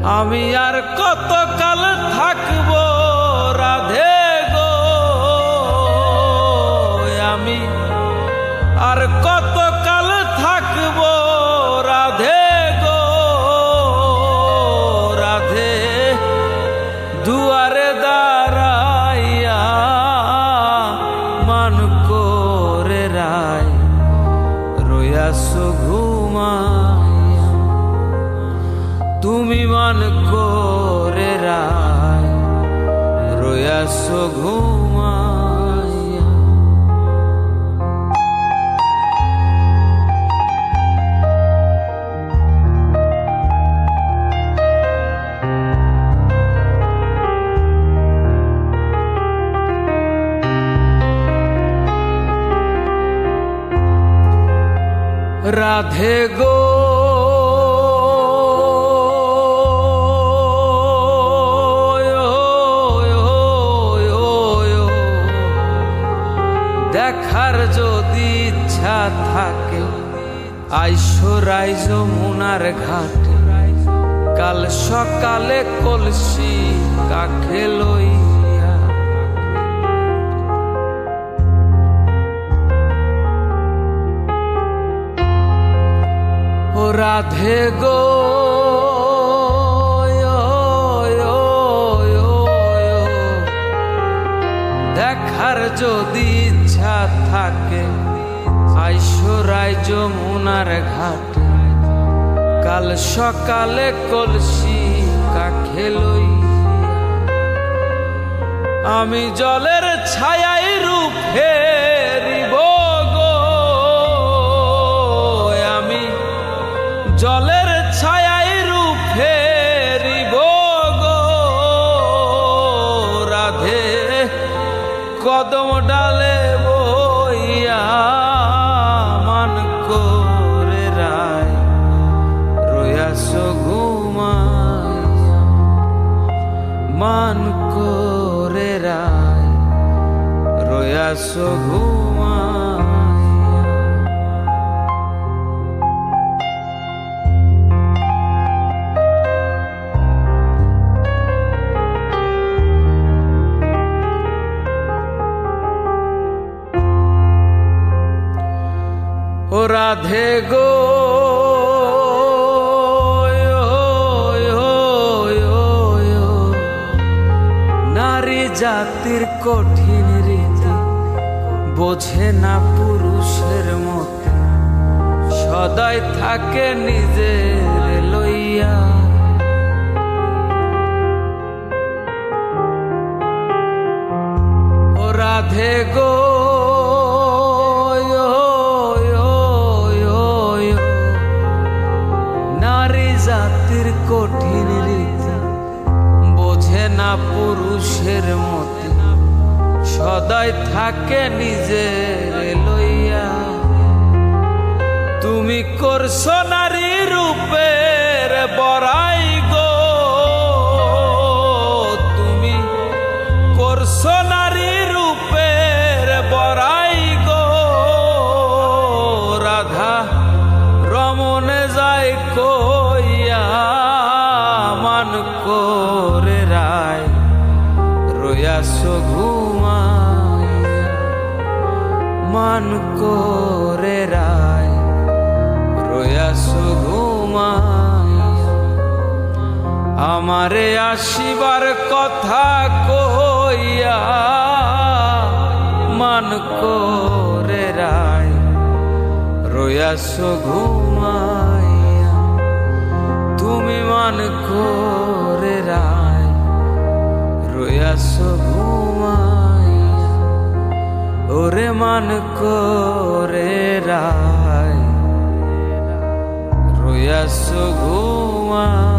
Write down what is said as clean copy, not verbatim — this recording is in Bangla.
আমি আর কতকাল থাকবো রাধে গো, আমি আর কতকাল থাকবো রাধে গো, রাধে দুয়ারে দাঁড়াইয়া মান করে রায় রয়াসো ঘুমাইয়া, তুমি মান করে রায় রয়াসো ঘুমাইয়া। রাধে গো দেখার যদি ইচ্ছা থাকে আইসরাই যমুনার ঘাটে, কাল সকালে কলসি কাখে লইয়া, ও রাধে গো দেখার যদি ইচ্ছা থাকে আইসরাই যমুনার ঘাটে, কাল সকালে কলসি কাখে লইয়া, আমি জলের ছায়ায় রূপ ফেরিব গো, আমি জলের ছায়ায় রূপ ফেরিব গো, রাধে কদম ডালে বইয়া মান করে রায় রয়াসো ঘুমাইয়া, মান করে রায় রয়াসো ঘুমাইয়া। ও রাধে গো নারী জাতির কঠিন রীতি বোঝে না পুরুষের মতো, সদাই থাকে নিজের লইয়া, ও রাধে গো জাতির কঠিন রীতি বোঝে না পুরুষের মতো, সদাই থাকে নিজের লইয়া, তুমি করছো নারী রূপের বড়াই গো, তুমি করছো নারী রূপের বড়াই গো, রাধা রমনে যায় কইয়া মান করে রায় রয়াসো ঘুমাইয়া, মান করে রায় রয়াসো ঘুমাইয়া, আমারে আসিবার কথা কইয়া মান করে রায় রয়াসো ঘুমাইয়া, তুমি মান করে রায় রয়াসো ঘুমাইয়া, ওরে মান করে রায় রয়াসো ঘুমাইয়া।